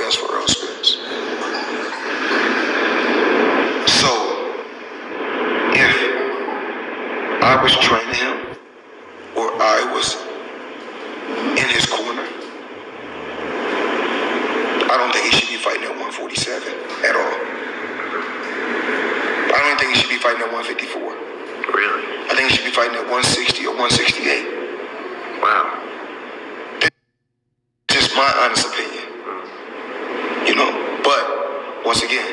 best for Errol Spence. So, if I was training him or I was in his corner, I don't think he should be fighting at 147 at all. I don't think he should be fighting at 154. Really? I think he should be fighting at 160 or 168. Wow. Just my honest opinion. You know, but once again,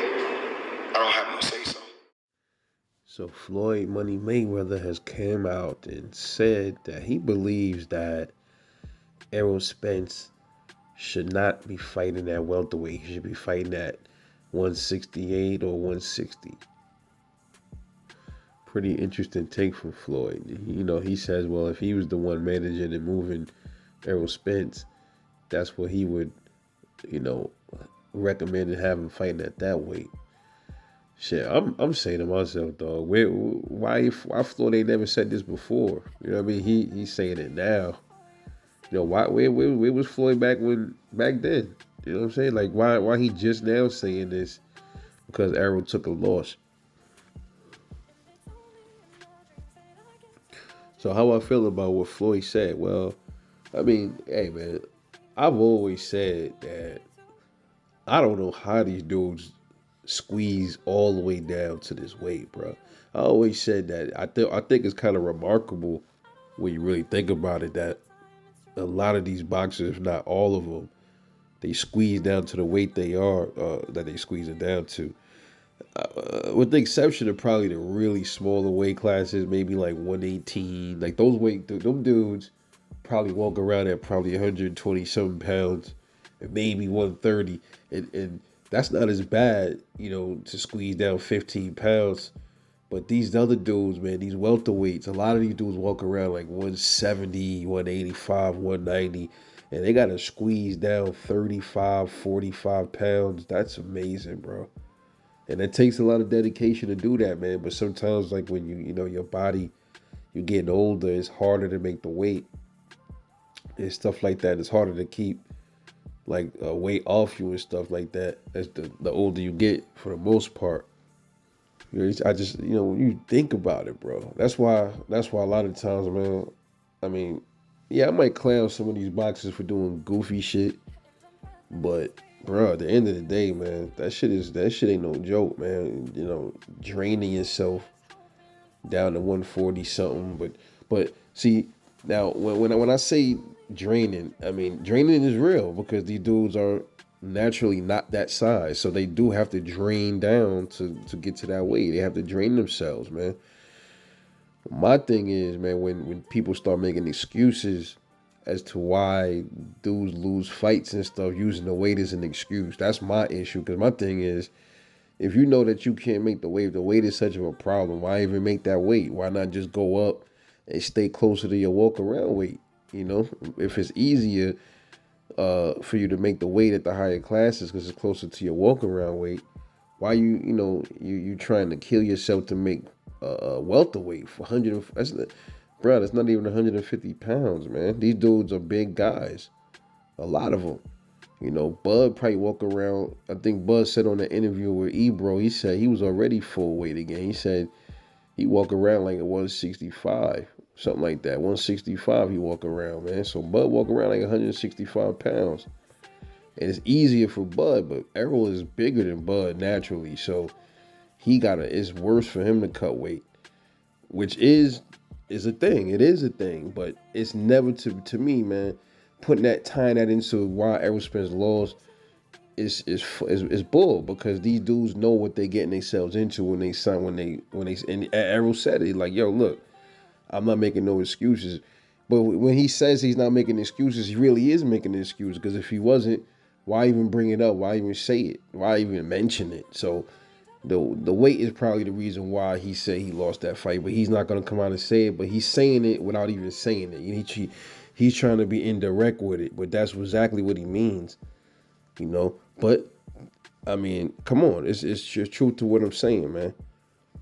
I don't have no say so. So Floyd Money Mayweather has came out and said that he believes that Errol Spence should not be fighting at welterweight. He should be fighting at 168 or 160. Pretty interesting take from Floyd. You know, he says, well, if he was the one managing and moving Errol Spence, that's what he would, you know, recommend and have him fighting at that weight. Shit, I'm saying to myself, dog, why Floyd ain't never said this before? You know what I mean? He's saying it now. You know, where was Floyd back then? You know what I'm saying? Like why he just now saying this because Errol took a loss. So how I feel about what Floyd said? Well, I mean, hey man, I've always said that I don't know how these dudes squeeze all the way down to this weight, bro. I always said that I think it's kind of remarkable when you really think about it that a lot of these boxers, if not all of them, they squeeze down to the weight they are that they squeeze it down to. With the exception of probably the really smaller weight classes, maybe like 118, like them dudes probably walk around at probably 120 something pounds, and maybe 130, and that's not as bad, you know, to squeeze down 15 pounds. But these other dudes, man, these welterweights, a lot of these dudes walk around like 170, 185, 190, and they got to squeeze down 35, 45 pounds. That's amazing, bro. And it takes a lot of dedication to do that, man. But sometimes, like when you know, your body, you're getting older, it's harder to make the weight. And stuff like that. It's harder to keep like weight off you and stuff like that as the older you get, for the most part. You know, I just, you know, when you think about it, bro. That's why a lot of times, man. I mean, yeah, I might clown some of these boxers for doing goofy shit, but bro, at the end of the day, man, that shit ain't no joke, man. You know, draining yourself down to 140 something, but see, now when I say draining, I mean draining is real because these dudes are naturally not that size, so they do have to drain down to get to that weight. They have to drain themselves, man. My thing is, man, when people start making excuses as to why dudes lose fights and stuff using the weight as an excuse, that's my issue. Because my thing is, if you know that you can't make the weight, if the weight is such of a problem, why even make that weight? Why not just go up and stay closer to your walk around weight? You know, if it's easier for you to make the weight at the higher classes because it's closer to your walk around weight, why you trying to kill yourself to make welterweight for 100? Bro, that's not even 150 pounds, man. These dudes are big guys, a lot of them. You know, Bud probably walk around. I think Bud said on the interview with Ebro, he said he was already full weight again. He said he walk around like a 165, something like that. 165 he walk around, man. So Bud walk around like 165 pounds. And it's easier for Bud, but Errol is bigger than Bud naturally. So it's worse for him to cut weight, which is a thing. It is a thing, but it's never to me, man. Tying that into why Errol Spence lost is bull, because these dudes know what they're getting themselves into when they sign and Errol said it, like, yo, look, I'm not making no excuses. But when he says he's not making excuses, he really is making an excuse, because if he wasn't, why even bring it up? Why even say it? Why even mention it? So the weight is probably the reason why he said he lost that fight, but he's not going to come out and say it, but he's saying it without even saying it. He's trying to be indirect with it, but that's exactly what he means, you know. But I mean, come on, it's just truth to what I'm saying, man.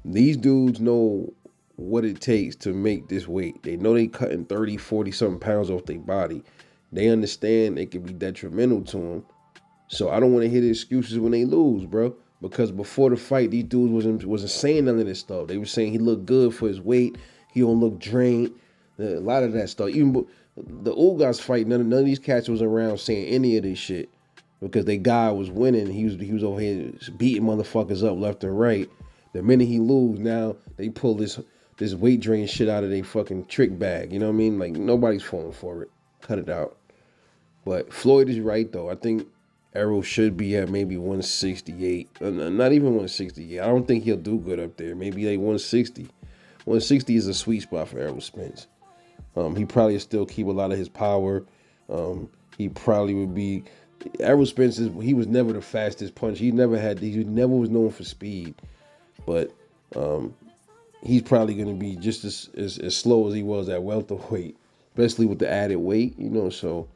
These dudes know what it takes to make this weight. They know they cutting 30, 40 something pounds off their body. They understand it can be detrimental to them. So I don't want to hear the excuses when they lose, bro. Because before the fight, these dudes wasn't saying none of this stuff. They were saying he looked good for his weight. He don't look drained. A lot of that stuff. Even the old guys fight, none of these cats was around saying any of this shit because they guy was winning. He was over here beating motherfuckers up left and right. The minute he lose, now they pull this weight drain shit out of their fucking trick bag. You know what I mean? Like nobody's falling for it. Cut it out. But Floyd is right though. I think Errol should be at maybe 168. Not even 168. I don't think he'll do good up there. Maybe like 160. 160 is a sweet spot for Errol Spence. He probably still keep a lot of his power. He probably would be. Errol Spence he was never the fastest punch. He never was known for speed, but he's probably going to be just as slow as he was at welterweight, especially with the added weight. So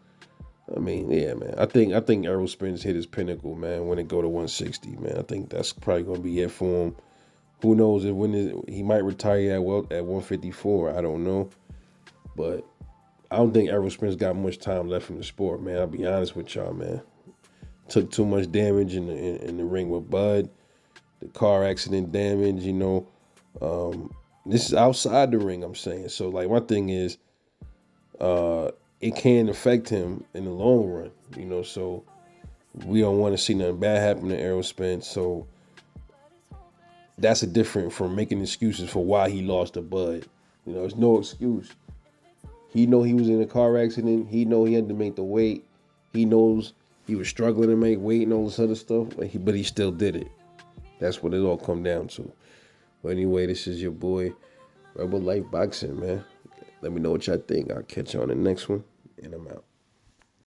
I mean, yeah, man. I think Errol Spence hit his pinnacle, man. When it go to 160, man. I think that's probably going to be it for him. Who knows if he might retire at 154. I don't know. But I don't think Errol Spence got much time left in the sport, man. I'll be honest with y'all, man. Took too much damage in the ring with Bud. The car accident damage, This is outside the ring, I'm saying. So, like, my thing is, it can affect him in the long run, So we don't want to see nothing bad happen to Errol Spence. So that's a different from making excuses for why he lost to Bud. There's no excuse. He know he was in a car accident. He know he had to make the weight. He knows he was struggling to make weight and all this other stuff, but he still did it. That's what it all come down to. But anyway, this is your boy, Rebel Life Boxing, man. Let me know what y'all think. I'll catch you on the next one, and I'm out.